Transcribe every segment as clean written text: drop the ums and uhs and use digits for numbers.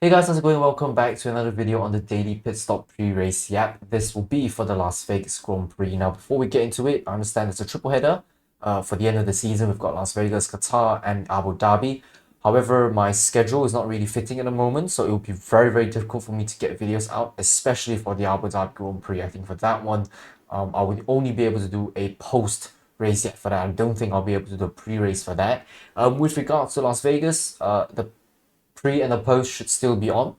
Hey guys, how's it going? Welcome back to another video on the Daily Pit Stop Pre-Race Yap. This will be for the Las Vegas Grand Prix. Now, before we get into it, I understand it's a triple header. For the end of the season, we've got Las Vegas, Qatar, and Abu Dhabi. However, my schedule is not really fitting at the moment, so it will be very difficult for me to get videos out, especially for the Abu Dhabi Grand Prix. I think for that one, I would only be able to do a post-race yet for that. I don't think I'll be able to do a pre-race for that. With regards to Las Vegas, the pre and the post should still be on.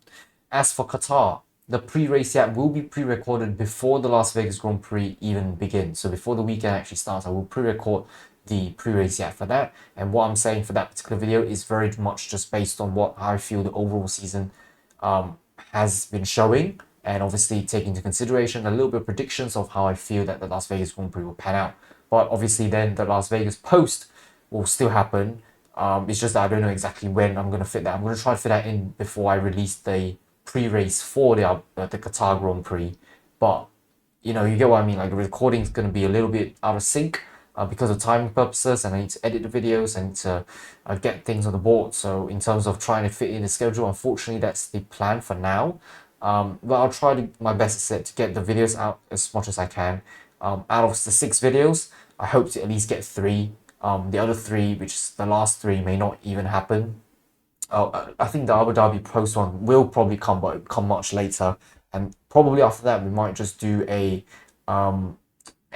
As for Qatar, the pre-race yap will be pre-recorded before the Las Vegas Grand Prix even begins. So before the weekend actually starts, I will pre-record the pre-race yap for that. And what I'm saying for that particular video is very much just based on what I feel the overall season has been showing, and obviously take into consideration a little bit of predictions of how I feel that the Las Vegas Grand Prix will pan out. But obviously then the Las Vegas post will still happen. It's just that I don't know exactly when I'm going to fit that. I'm going to try to fit that in before I release the pre-race for the Qatar Grand Prix. But, you know, you get what I mean. Like, the recording is going to be a little bit out of sync because of timing purposes, and I need to edit the videos and to get things on the board. So in terms of trying to fit in the schedule, unfortunately, that's the plan for now. But I'll try my best to get the videos out as much as I can. Out of the 6 videos, I hope to at least get 3. The other 3, which is the last 3, may not even happen. I think the Abu Dhabi post one will probably come, but it'll come much later. And probably after that, we might just do a end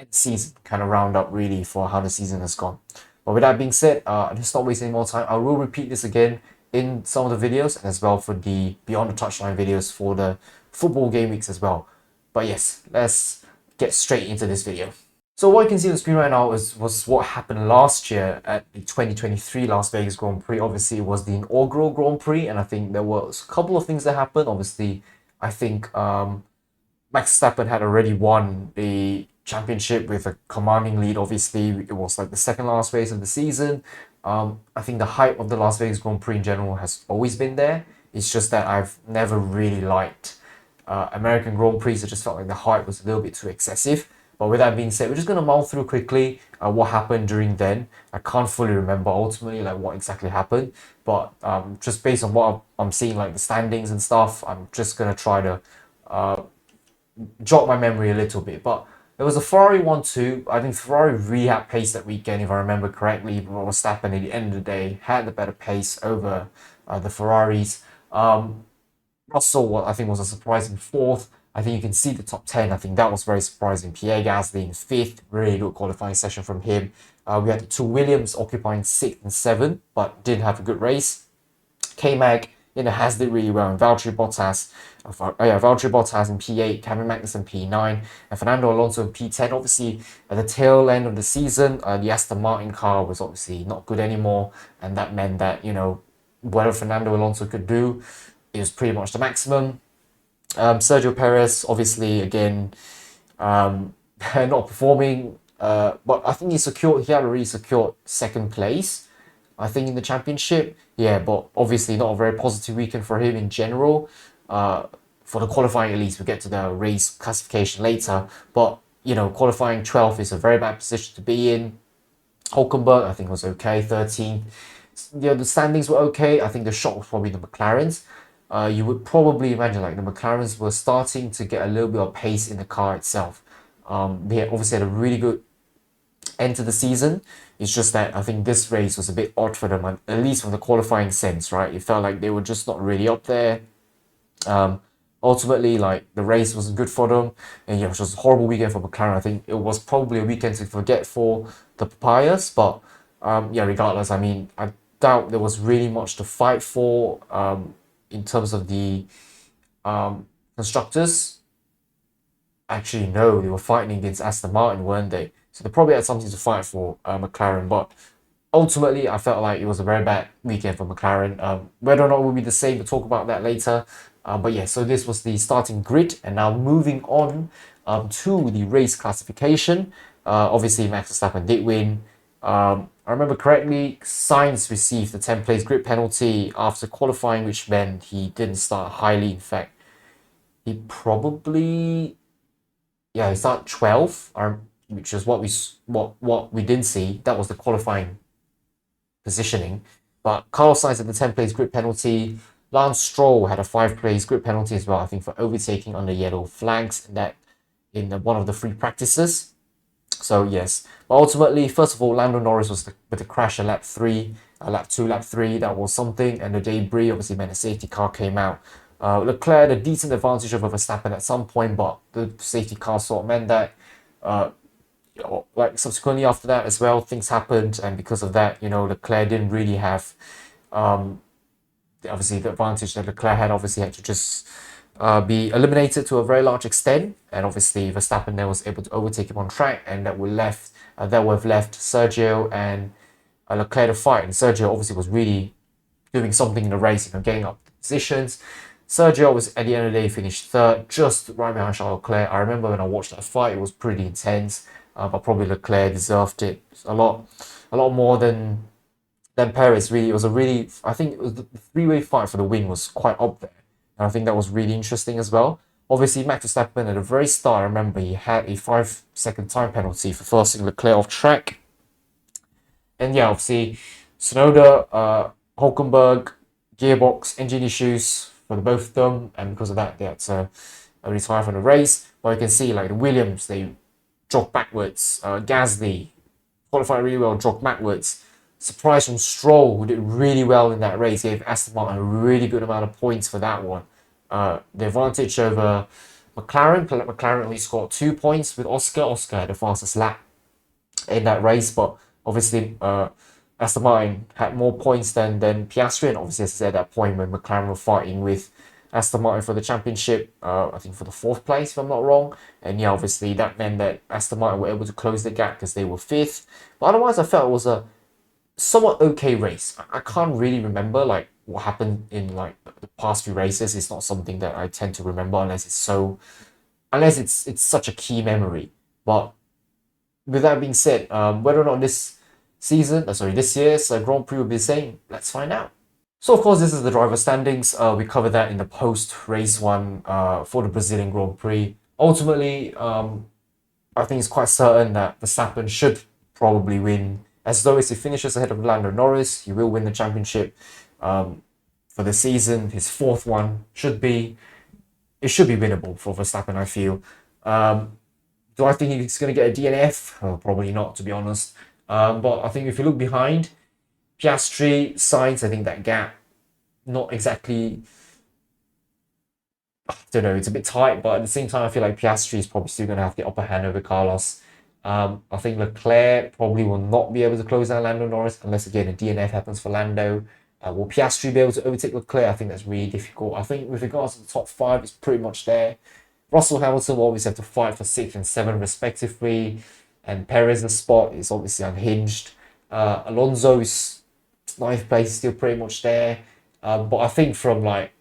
season kind of roundup really for how the season has gone. But with that being said, let's not waste any more time. I will repeat this again in some of the videos, and as well for the Beyond the Touchline videos for the football game weeks as well. But yes, let's get straight into this video. So what you can see on the screen right now was what happened last year at the 2023 Las Vegas Grand Prix. Obviously, it was the inaugural Grand Prix, and I think there was a couple of things that happened. Obviously, I think Max Verstappen had already won the championship with a commanding lead. Obviously, it was like the second last race of the season. I think the hype of the Las Vegas Grand Prix in general has always been there. It's just that I've never really liked American Grand Prix. I just felt like the hype was a little bit too excessive. But with that being said, we're just going to mull through quickly what happened during then. I can't fully remember ultimately like what exactly happened, but just based on what I'm seeing, like the standings and stuff, I'm just going to try to jog my memory a little bit. But there was a Ferrari 1-2. I think Ferrari really had pace that weekend, if I remember correctly. But Verstappen at the end of the day had the better pace over the Ferraris. Russell, I think, was a surprising 4th. I think you can see the top 10. I think that was very surprising. Pierre Gasly in 5th. Really good qualifying session from him. We had the 2 Williams occupying 6th and 7th, but didn't have a good race. K-Mag, Haas did really well. And Valtteri Bottas in P8, Cameron Magnussen P9, and Fernando Alonso in P10. Obviously, at the tail end of the season, the Aston Martin car was obviously not good anymore, and that meant that, whatever Fernando Alonso could do, it was pretty much the maximum. Sergio Perez, obviously, again, not performing, but I think he had already secured 2nd place, I think, in the championship. Yeah, but obviously not a very positive weekend for him in general. For the qualifying, at least, we'll get to the race classification later. But, qualifying 12th is a very bad position to be in. Hulkenberg, I think, was okay, 13th. The standings were okay. I think the shock was probably the McLarens. You would probably imagine like the McLarens were starting to get a little bit of pace in the car itself. They obviously had a really good end to the season. It's just that I think this race was a bit odd for them, at least from the qualifying sense, right? It felt like they were just not really up there. Ultimately, like, the race wasn't good for them, and it was just a horrible weekend for McLaren. I think it was probably a weekend to forget for the Papayas, but regardless, I mean, I doubt there was really much to fight for. In terms of the constructors, actually, no, they were fighting against Aston Martin, weren't they? So they probably had something to fight for, McLaren. But ultimately, I felt like it was a very bad weekend for McLaren. Whether or not it will be the same, we'll talk about that later. But yeah, so this was the starting grid, and now moving on to the race classification. Obviously, Max Verstappen did win. I remember correctly, Sainz received the 10th place grid penalty after qualifying, which meant he didn't start highly. In fact, he probably, he started 12th, which is what we didn't see. That was the qualifying positioning. But Carlos Sainz had the 10th place grid penalty. Lance Stroll had a 5 place grid penalty as well, I think, for overtaking on the yellow flags in one of the free practices. So yes, but ultimately, first of all, Lando Norris was with the crash at lap 3, lap 2, lap 3. That was something, and the debris obviously meant a safety car came out. Leclerc had a decent advantage over Verstappen at some point, but the safety car sort of meant that, uh, like subsequently after that as well, things happened, and because of that, Leclerc didn't really have, um, obviously the advantage that Leclerc had. Obviously had to just be eliminated to a very large extent, and obviously Verstappen then was able to overtake him on track, and that would have left Sergio and Leclerc to fight. And Sergio obviously was really doing something in the race, getting up positions. Sergio was at the end of the day finished third, just right behind Charles Leclerc. I remember when I watched that fight, it was pretty intense, but probably Leclerc deserved it a lot more than Perez. Really, it was a really, I think it was the three-way fight for the win was quite up there, and I think that was really interesting as well. Obviously, Max Verstappen at the very start, I remember he had a 5 second time penalty for forcing Leclerc off track, and yeah, obviously, Sonoda, Hulkenberg, gearbox, engine issues for the both of them, and because of that, they had to retire from the race. But you can see, like the Williams, they jogged backwards. Gasly qualified really well, jogged backwards. Surprise from Stroll, who did really well in that race, gave Aston Martin a really good amount of points for that one. The advantage over McLaren only scored 2 points with Oscar. Oscar had the fastest lap in that race, but obviously Aston Martin had more points than Piastri, and obviously as I said at that point when McLaren were fighting with Aston Martin for the championship, I think for the 4th place if I'm not wrong, and yeah, obviously that meant that Aston Martin were able to close the gap because they were 5th. But otherwise, I felt it was a somewhat okay race. I can't really remember like what happened in like the past few races. It's not something that I tend to remember unless it's such a key memory. But with that being said, whether or not this year's Grand Prix will be the same, let's find out. So of course, this is the driver standings. We covered that in the post-race one for the Brazilian Grand Prix. Ultimately, I think it's quite certain that Verstappen should probably win. As though as he finishes ahead of Lando Norris, he will win the championship for the season. His 4th one should be winnable for Verstappen, I feel. Do I think he's going to get a DNF? Probably not, to be honest. But I think if you look behind, Piastri, Sainz, I think that gap, not exactly, I don't know, it's a bit tight, but at the same time, I feel like Piastri is probably still going to have the upper hand over Carlos. I think Leclerc probably will not be able to close down Lando Norris unless, again, a DNF happens for Lando. Will Piastri be able to overtake Leclerc? I think that's really difficult. I think with regards to the top 5, it's pretty much there. Russell Hamilton will always have to fight for 6th and 7th respectively, and Perez's spot is obviously unhinged. Alonso's 9th place is still pretty much there, but I think from like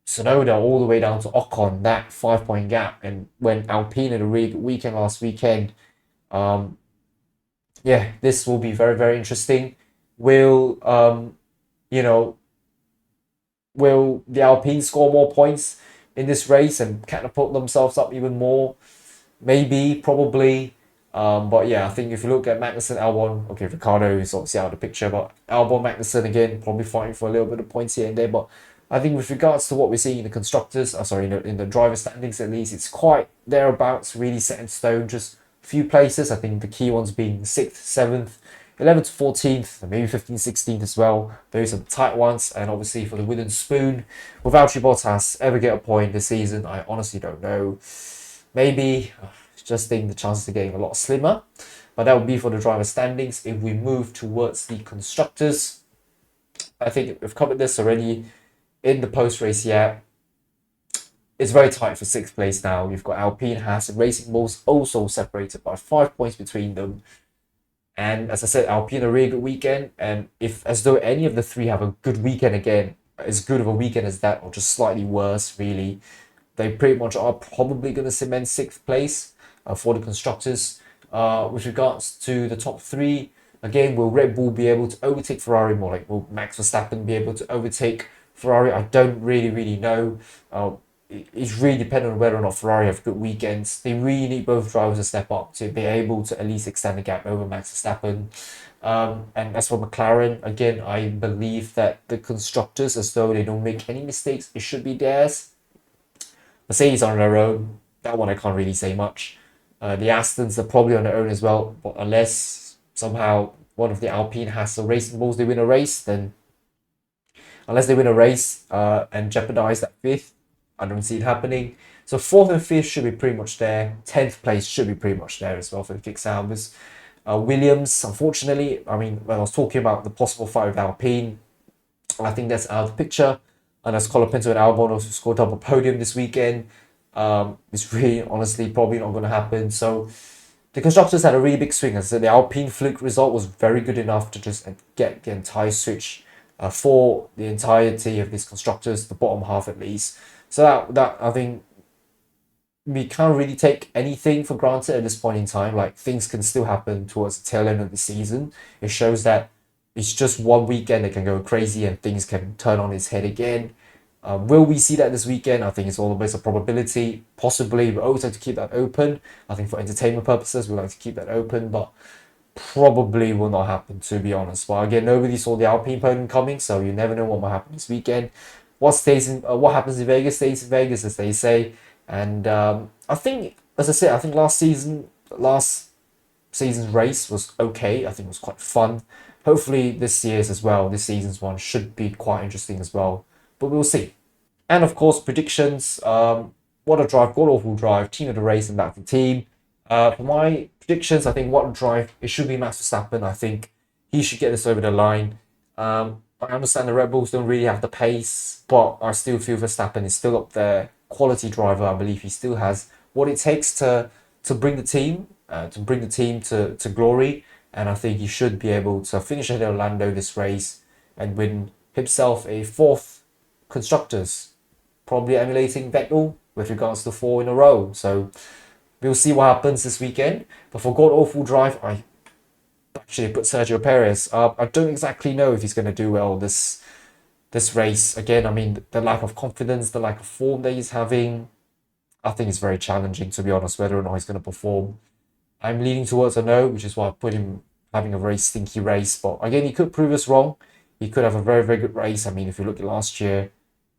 Tsunoda all the way down to Ocon, that 5 point gap, and when Alpine had a really good weekend last weekend, yeah, this will be very, very interesting. Will you know will the Alpine score more points in this race and catapult themselves up even more? Maybe, probably. But yeah, I think if you look at Magnussen, Albon, okay, Ricardo is obviously out of the picture, but Albon, Magnussen again, probably fighting for a little bit of points here and there. But I think with regards to what we're seeing in the constructors, in the driver standings at least, it's quite thereabouts, really set in stone. Just a few places. I think the key ones being 6th, 7th, 11th to 14th, and maybe 15th, 16th as well. Those are the tight ones. And obviously for the wooden spoon, will Valtteri Bottas ever get a point this season? I honestly don't know. Maybe. Just think the chances are getting a lot slimmer. But that would be for the driver standings. If we move towards the constructors, I think we've covered this already in the post-race yet. It's very tight for 6th place now. You've got Alpine, Haas, and Racing Bulls also separated by 5 points between them. And as I said, Alpine a really good weekend. And if as though any of the 3 have a good weekend again, as good of a weekend as that, or just slightly worse, really, they pretty much are probably going to cement 6th place for the constructors. With regards to the top 3, again, will Red Bull be able to overtake Ferrari more? Like, will Max Verstappen be able to overtake Ferrari? I don't really know. It's really dependent on whether or not Ferrari have good weekends. They really need both drivers to step up to be able to at least extend the gap over Max Verstappen. And as for McLaren, again, I believe that the constructors, as though they don't make any mistakes, it should be theirs. Mercedes on their own, that one I can't really say much. The Astons are probably on their own as well, but unless somehow one of the Alpine has a racing balls, they win a race, then unless they win a race and jeopardize that fifth, I don't see it happening. So fourth and fifth should be pretty much there. 10th place should be pretty much there as well for the Kick Saubers. Williams, unfortunately, I mean, when I was talking about the possible fight with Alpine, I think that's out of the picture. And as Colapinto and Albon also scored double podium this weekend, it's really honestly probably not going to happen. So the constructors had a really big swing. As I said, the Alpine fluke result was very good enough to just get the entire switch for the entirety of these constructors, the bottom half at least. So that I think we can't really take anything for granted at this point in time. Like, things can still happen towards the tail end of the season. It shows that it's just one weekend that can go crazy and things can turn on its head again. Will we see that this weekend? I think it's all based on probability. Possibly, but always like to keep that open. I think for entertainment purposes, we like to keep that open, but probably will not happen, to be honest. But again, nobody saw the Alpine podium coming, so you never know what might happen this weekend. What happens in Vegas stays in Vegas, as they say. And I think, as I said, I think last season's race was okay. I think it was quite fun. Hopefully this season's one should be quite interesting as well. But we'll see. And of course, predictions. What a drive, god awful drive, team of the race, and that's the team. For my predictions, I think what a drive, it should be Max Verstappen. I think he should get this over the line. I understand the Red Bulls don't really have the pace, but I still feel Verstappen is still up there. Quality driver, I believe he still has what it takes to bring the team to glory, and I think he should be able to finish ahead of Lando this race and win himself a fourth constructors, probably emulating Vettel with regards to 4 in a row. So we'll see what happens this weekend. But for god awful drive, I actually put Sergio Perez. I don't exactly know if he's going to do well this race. Again, I mean, the lack of confidence, the lack of form that he's having, I think it's very challenging, to be honest, whether or not he's going to perform. I'm leaning towards a no, which is why I put him having a very stinky race. But again, he could prove us wrong. He could have a very, very good race. I mean, if you look at last year,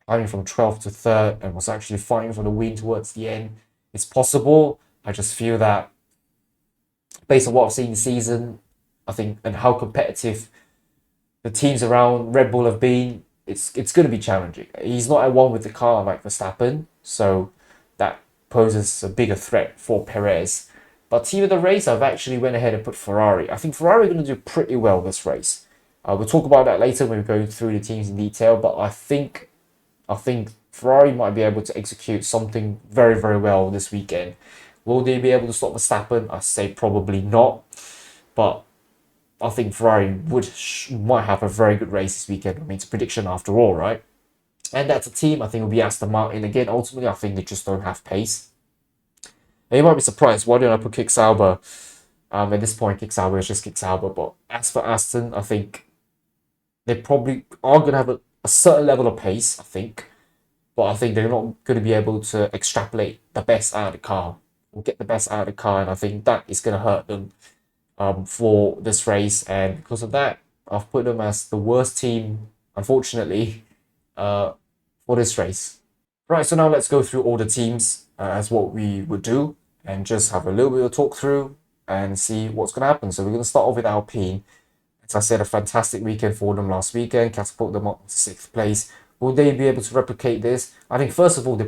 climbing from 12th to 3rd and was actually fighting for the win towards the end, it's possible. I just feel that based on what I've seen this season, I think, and how competitive the teams around Red Bull have been, it's going to be challenging. He's not at one with the car like Verstappen, so that poses a bigger threat for Perez. But team of the race, I've actually went ahead and put Ferrari. I think Ferrari are going to do pretty well this race. We'll talk about that later when we go through the teams in detail, but I think Ferrari might be able to execute something very, very well this weekend. Will they be able to stop Verstappen? I say probably not, but I think Ferrari might have a very good race this weekend. I mean, it's a prediction after all, right? And that's a team, I think, will be Aston Martin. Again, ultimately, I think they just don't have pace. And you might be surprised, why didn't I put Kick Sauber? At this point, Kick Sauber is just Kick Sauber. But as for Aston, I think they probably are going to have a certain level of pace, I think. But I think they're not going to be able to extrapolate the best out of the car, or get the best out of the car. And I think that is going to hurt them for this race. And because of that, I've put them as the worst team, unfortunately, for this race. Right, so now let's go through all the teams as what we would do and just have a little bit of talk through and see what's going to happen. So we're going to start off with Alpine. As I said, a fantastic weekend for them last weekend, catapult them up to 6th place. Will they be able to replicate this? I think, first of all, I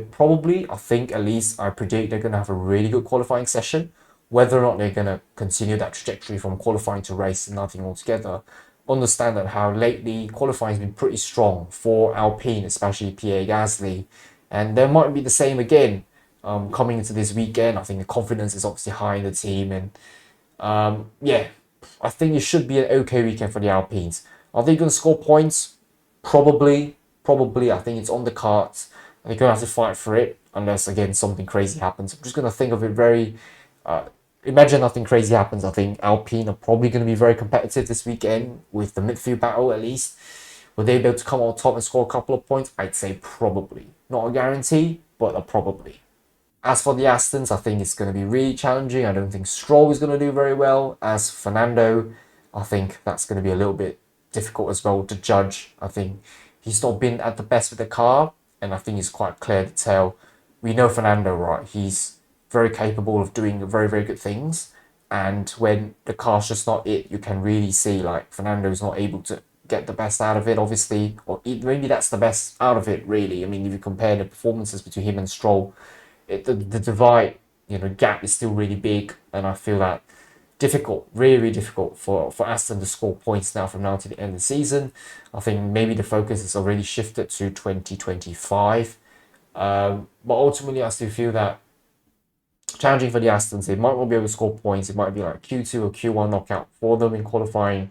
predict they're going to have a really good qualifying session. Whether or not they're going to continue that trajectory from qualifying to race and nothing altogether. Understand that how lately qualifying has been pretty strong for Alpine, especially Pierre Gasly. And there might be the same again coming into this weekend. I think the confidence is obviously high in the team. And I think it should be an okay weekend for the Alpines. Are they going to score points? Probably. I think it's on the cards. They're going to have to fight for it unless, again, something crazy happens. I'm just going to think of it very... imagine nothing crazy happens. I think Alpine are probably going to be very competitive this weekend with the midfield battle at least. Will they be able to come on top and score a couple of points? I'd say probably. Not a guarantee, but a probably. As for the Astons, I think it's going to be really challenging. I don't think Stroll is going to do very well. As Fernando, I think that's going to be a little bit difficult as well to judge. I think he's not been at the best with the car, and I think it's quite clear to tell. We know Fernando, right? He's very capable of doing very, very good things. And when the car's just not it, you can really see like Fernando's not able to get the best out of it, obviously, or maybe that's the best out of it, really. I mean, if you compare the performances between him and Stroll, the divide, gap is still really big, and I feel that difficult, really, really difficult for Aston to score points from now to the end of the season. I think maybe the focus has already shifted to 2025. But ultimately, I still feel that challenging for the Astons, they might not be able to score points. It might be like Q2 or Q1 knockout for them in qualifying.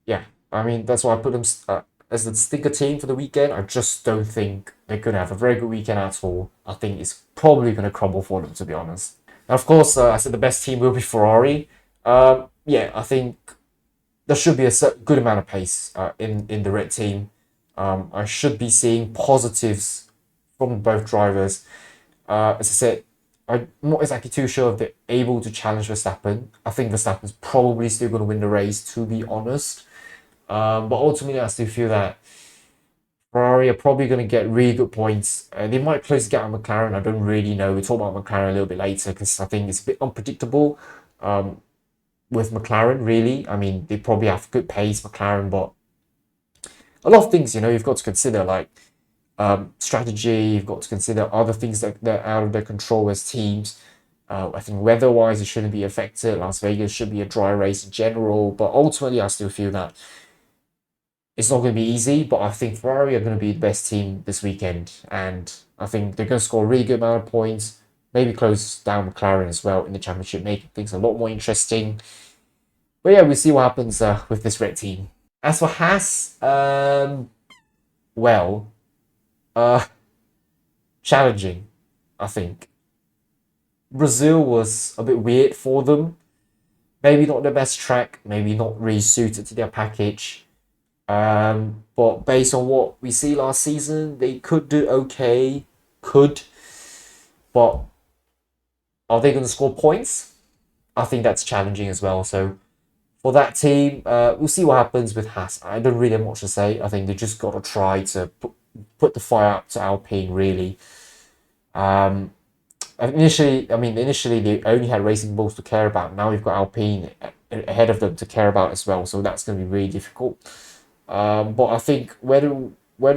Yeah, I mean, that's why I put them as the stinker team for the weekend. I just don't think they're going to have a very good weekend at all. I think it's probably going to crumble for them, to be honest. And of course, I said the best team will be Ferrari. Yeah, I think there should be a good amount of pace in the red team. I should be seeing positives from both drivers. As I said, I'm not exactly too sure if they're able to challenge Verstappen. I think Verstappen's probably still going to win the race, to be honest. But ultimately, I still feel that Ferrari are probably going to get really good points. They might close the gap on McLaren. I don't really know. We'll talk about McLaren a little bit later because I think it's a bit unpredictable with McLaren, really. I mean, they probably have good pace, McLaren, but a lot of things, you've got to consider, like strategy. You've got to consider other things that are out of their control as teams. I think weather-wise, it shouldn't be affected. Las Vegas should be a dry race in general. But ultimately, I still feel that it's not going to be easy, but I think Ferrari are going to be the best team this weekend. And I think they're going to score a really good amount of points, maybe close down McLaren as well in the championship, making things a lot more interesting. But yeah, we'll see what happens with this red team. As for Haas, challenging, I think. Brazil was a bit weird for them. Maybe not the best track, maybe not really suited to their package. But based on what we see last season, they could do okay. But are they going to score points? I think that's challenging as well. So for that team, we'll see what happens with Haas. I don't really have much to say. I think they just got to try to put the fire up to Alpine, really. Initially they only had Racing Bulls to care about. Now we've got Alpine ahead of them to care about as well. So that's going to be really difficult. But I think whether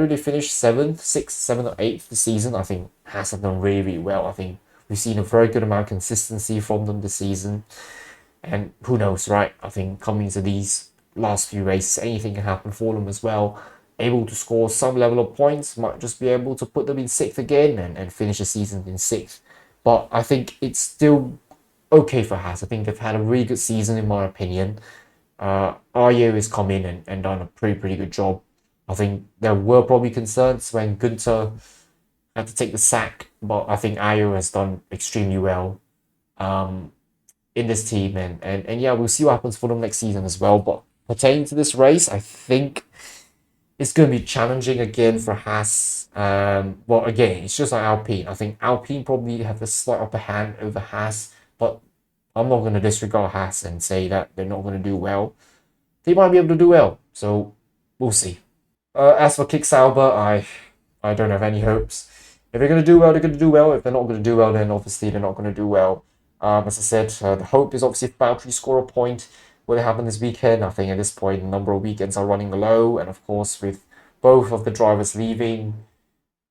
they finish 7th, 6th, 7th, or 8th this season, I think Haas have done really, really well. I think we've seen a very good amount of consistency from them this season. And who knows, right? I think coming to these last few races, anything can happen for them as well. Able to score some level of points, might just be able to put them in 6th again and finish the season in 6th. But I think it's still okay for Haas. I think they've had a really good season, in my opinion. Ayo has come in and done a pretty good job. I think there were probably concerns when Günther had to take the sack, but I think Ayo has done extremely well in this team. And yeah, we'll see what happens for them next season as well. But pertaining to this race, I think it's going to be challenging again for Haas. Well, again, it's just like Alpine. I think Alpine probably have a slight upper hand over Haas, but I'm not going to disregard Haas and say that they're not going to do well. They might be able to do well, so we'll see. As for Kick Sauber, I don't have any hopes. If they're going to do well, they're going to do well. If they're not going to do well, then obviously they're not going to do well. As I said, the hope is obviously if Valtteri score a point, will it happen this weekend? I think at this point, a number of weekends are running low, and of course, with both of the drivers leaving,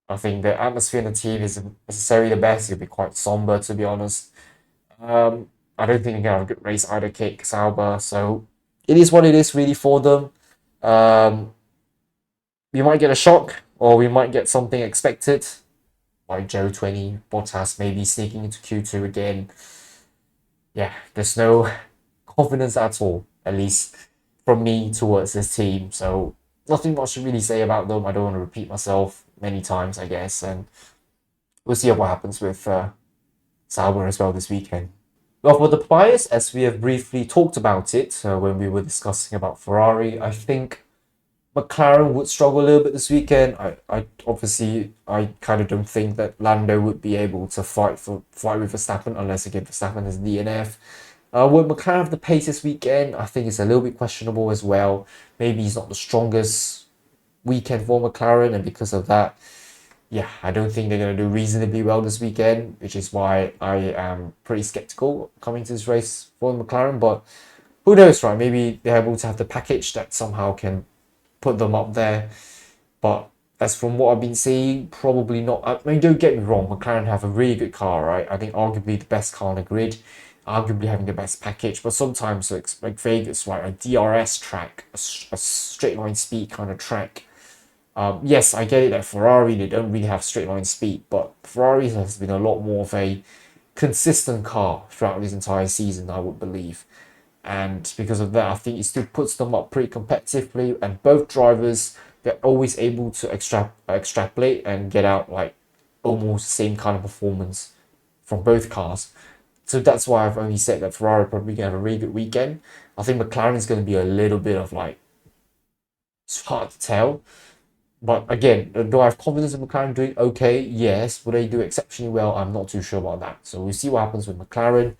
I think the atmosphere in the team isn't necessarily the best. It'll be quite somber, to be honest. I don't think they're going to have a good race either, Kick Sauber. So it is what it is, really, for them. We might get a shock, or we might get something expected, like Joe 20, Bottas maybe sneaking into Q2 again. Yeah, there's no confidence at all, at least from me towards this team. So nothing much to really say about them. I don't want to repeat myself many times, I guess. And we'll see what happens with Sauber as well this weekend. Well, for the Prius, as we have briefly talked about it when we were discussing about Ferrari, I think McLaren would struggle a little bit this weekend. I kind of don't think that Lando would be able to fight with Verstappen unless again Verstappen is DNF. Will McLaren have the pace this weekend? I think it's a little bit questionable as well. Maybe he's not the strongest weekend for McLaren, and because of that, yeah, I don't think they're going to do reasonably well this weekend, which is why I am pretty skeptical coming to this race for McLaren. But who knows, right? Maybe they're able to have the package that somehow can put them up there. But as from what I've been seeing, probably not. I mean, don't get me wrong, McLaren have a really good car, right? I think arguably the best car on the grid, arguably having the best package. But sometimes, like Vegas, right, a DRS track, a straight line speed kind of track. Yes, I get it that Ferrari, they don't really have straight line speed, but Ferrari has been a lot more of a consistent car throughout this entire season, I would believe. And because of that, I think it still puts them up pretty competitively. And both drivers, they're always able to extrapolate and get out like almost the same kind of performance from both cars. So that's why I've only said that Ferrari probably gonna have a really good weekend. I think McLaren is gonna be a little bit of like, it's hard to tell. But again, do I have confidence in McLaren doing okay? Yes. Will they do exceptionally well? I'm not too sure about that. So we'll see what happens with McLaren.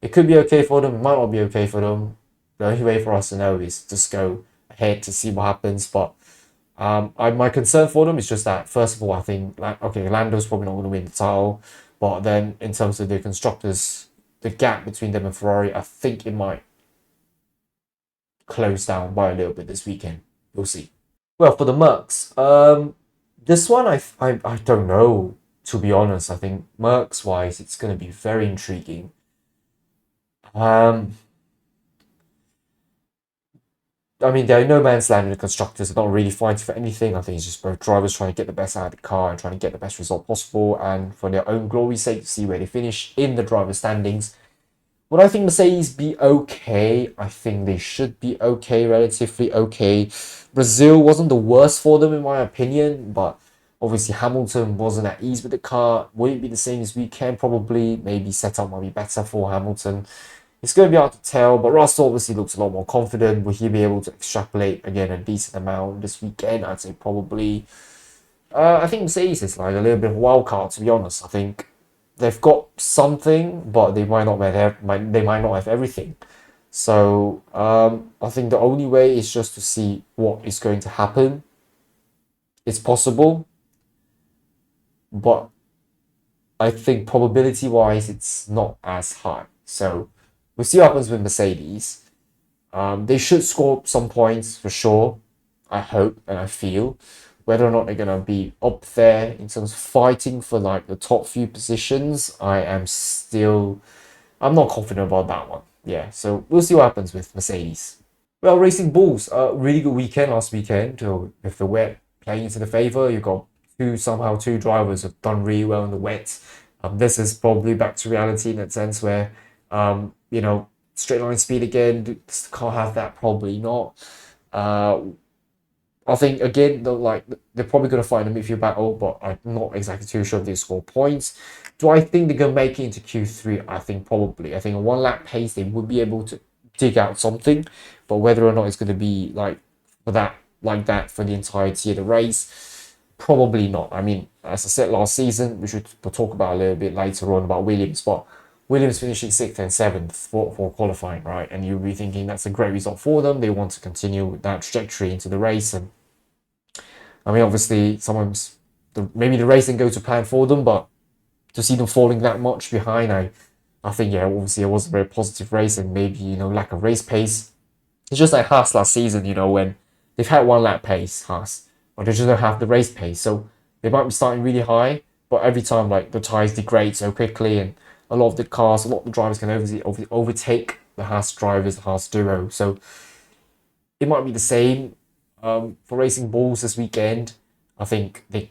It could be okay for them. It might not be okay for them. The only way for us to know is just go ahead to see what happens. But my concern for them is just that, first of all, I think, like, okay, Lando's probably not going to win the title. But then in terms of the constructors, the gap between them and Ferrari, I think it might close down by a little bit this weekend. We'll see. Well, for the Mercs, this one I don't know, to be honest. I think Mercs wise, it's going to be very intriguing. Um, I mean, they're no man's land in the constructors. They're not really fighting for anything. I think it's just both drivers trying to get the best out of the car and trying to get the best result possible, and for their own glory's sake, to see where they finish in the driver standings. Would I think Mercedes be okay? I think they should be okay, relatively okay. Brazil wasn't the worst for them in my opinion, but obviously Hamilton wasn't at ease with the car. Would it be the same this weekend? Probably. Maybe setup might be better for Hamilton. It's going to be hard to tell, but Russell obviously looks a lot more confident. Will he be able to extrapolate again a decent amount this weekend? I'd say probably. I think Mercedes is like a little bit of a wild card, to be honest. I think they've got something, but they might not have everything. So I think the only way is just to see what is going to happen. It's possible, but I think probability wise, it's not as high. So we'll see what happens with Mercedes. They should score some points for sure. I hope and I feel. Whether or not they're gonna be up there in terms of fighting for like the top few positions, I'm not confident about that one. Yeah, so we'll see what happens with Mercedes. Well, Racing Bulls, a really good weekend last weekend. With the wet playing into the favour, you got two drivers have done really well in the wet. This is probably back to reality in that sense where, straight line speed again, can't have that, probably not. I think again, they're probably going to find a midfield battle, but I'm not exactly too sure if they score points. Do I think they're going to make it into Q3? I think probably. I think a one lap pace they would be able to dig out something, but whether or not it's going to be like that for the entirety of the race, probably not. I mean, as I said last season, we'll talk about a little bit later on about Williams, but Williams finishing 6th and 7th for qualifying, right? And you'll be thinking that's a great result for them. They want to continue with that trajectory into the race. And I mean, obviously, sometimes maybe the race didn't go to plan for them, but to see them falling that much behind, I think, yeah, obviously it was a very positive race and maybe, lack of race pace. It's just like Haas last season, when they've had one lap pace, Haas, but they just don't have the race pace. So they might be starting really high, but every time, like, the tyres degrade so quickly and a lot of the drivers can overtake the Haas drivers, the Haas duo. So it might be the same for Racing Bulls this weekend. I think they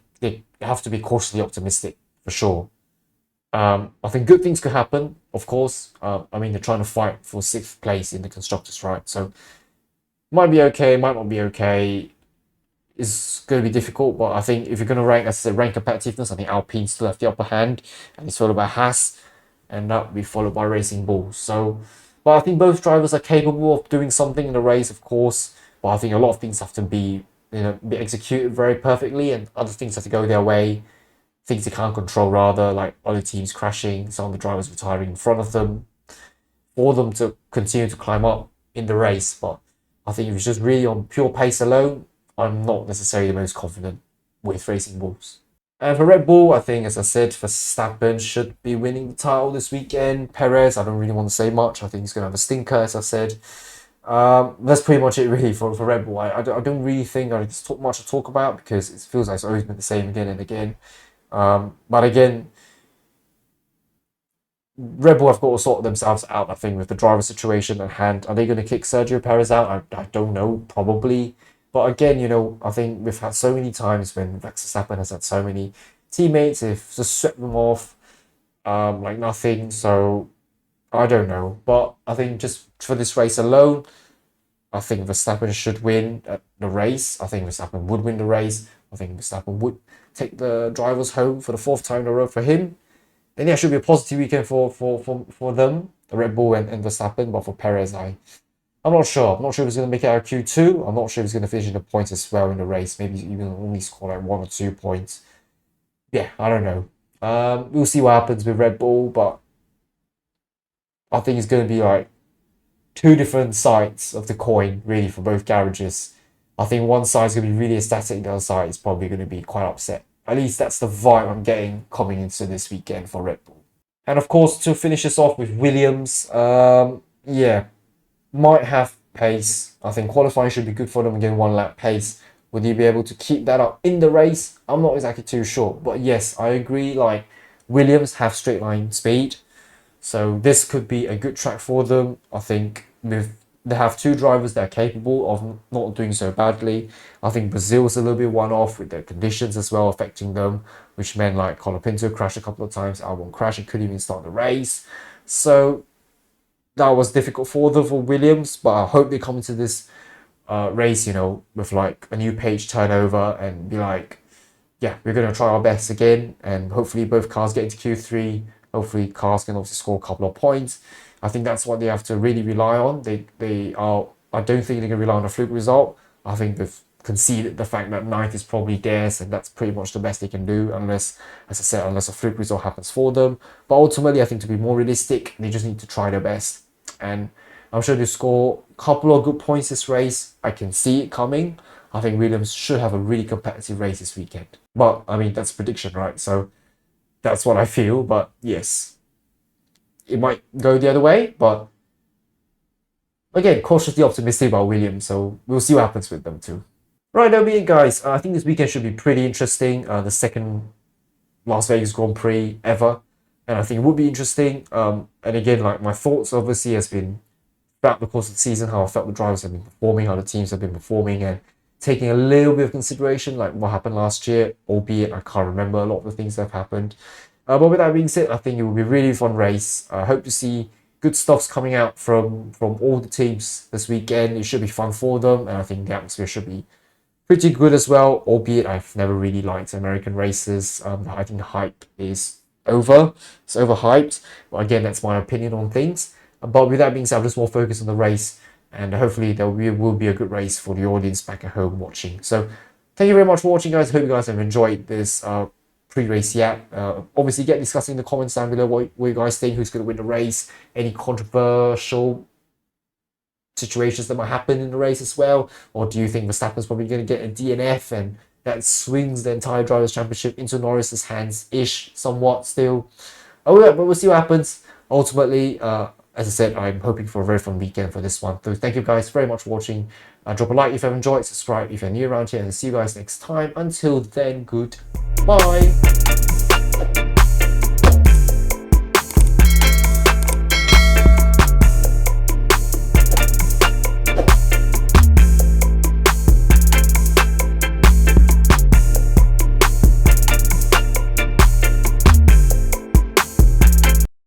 have to be cautiously optimistic for sure. I think good things could happen, of course. I mean, they're trying to fight for 6th place in the constructors, right? So might be okay, might not be okay. It's going to be difficult, but I think if you're going to rank, as I said, rank competitiveness, I think Alpine still have the upper hand, and it's followed by Haas, and that will be followed by Racing Bulls. So, but I think both drivers are capable of doing something in the race, of course. But I think a lot of things have to be executed very perfectly, and other things have to go their way. Things they can't control, rather, like other teams crashing, some of the drivers retiring in front of them, for them to continue to climb up in the race. But I think if it's just really on pure pace alone, I'm not necessarily the most confident with Racing Bulls. And for Red Bull, I think, as I said, Verstappen should be winning the title this weekend. Perez, I don't really want to say much. I think he's going to have a stinker, as I said. That's pretty much it, really, for Red Bull. I don't really think there's much to talk about because it feels like it's always been the same again and again. But again, Red Bull have got to sort themselves out, I think, with the driver situation at hand. Are they going to kick Sergio Perez out? I don't know, probably. But again, you know, I think we've had so many times when Verstappen has had so many teammates, they've just swept them off like nothing. So I don't know. But I think just for this race alone, I think Verstappen should win the race. I think Verstappen would win the race. I think Verstappen would take the drivers home for the 4th time in a row for him. And yeah, it should be a positive weekend for them, the Red Bull and Verstappen. But for Perez, I'm not sure. I'm not sure if he's going to make it out of Q2. I'm not sure if he's going to finish in the points as well in the race. Maybe even only score like 1 or 2 points. Yeah, I don't know. We'll see what happens with Red Bull, but I think it's going to be like 2 different sides of the coin, really, for both garages. I think one side's going to be really ecstatic, the other side is probably going to be quite upset. At least that's the vibe I'm getting coming into this weekend for Red Bull. And of course, to finish this off with Williams, yeah, might have pace. I think qualifying should be good for them again, 1 lap pace. Would you be able to keep that up in the race? I'm not exactly too sure. But yes, I agree, like, Williams have straight line speed. So this could be a good track for them. I think they have 2 drivers that are capable of not doing so badly. I think Brazil's a little bit one-off with their conditions as well affecting them, which meant like Colapinto crashed a couple of times, Albon crashed and couldn't even start the race. So that was difficult for them, for Williams, but I hope they come into this race, you know, with like a new page turnover and be like, yeah, we're going to try our best again, and hopefully both cars get into Q3. Hopefully cars can also score a couple of points. I think that's what they have to really rely on. I don't think they can rely on a fluke result. I think they've conceded the fact that 9th is probably theirs, and that's pretty much the best they can do, unless, as I said, unless a fluke result happens for them. But ultimately, I think to be more realistic, they just need to try their best. And I'm sure they score a couple of good points this race. I can see it coming. I think Williams should have a really competitive race this weekend. But, I mean, that's prediction, right? So that's what I feel. But, yes, it might go the other way. But, again, cautiously optimistic about Williams. So we'll see what happens with them too. Right, that'll be it, guys. I think this weekend should be pretty interesting. The 2nd Las Vegas Grand Prix ever. And I think it would be interesting. And again, like, my thoughts obviously has been throughout the course of the season, how I felt the drivers have been performing, how the teams have been performing, and taking a little bit of consideration, like what happened last year, albeit I can't remember a lot of the things that have happened. But with that being said, I think it will be a really fun race. I hope to see good stuffs coming out from all the teams this weekend. It should be fun for them, and I think the atmosphere should be pretty good as well, albeit I've never really liked American races. I think the hype is over. It's overhyped. But again, that's my opinion on things. But with that being said, I'm just more focused on the race, and hopefully there will be a good race for the audience back at home watching. So thank you very much for watching, guys. Hope you guys have enjoyed this pre-race yap. Obviously, get discussing in the comments down below what you guys think, who's going to win the race, any controversial situations that might happen in the race as well, or do you think Verstappen's probably going to get a DNF and that swings the entire Drivers' Championship into Norris's hands-ish somewhat still? Oh yeah, but we'll see what happens. Ultimately, as I said, I'm hoping for a very fun weekend for this one. So thank you guys very much for watching. Drop a like if you have enjoyed, subscribe if you're new around here, and see you guys next time. Until then, goodbye.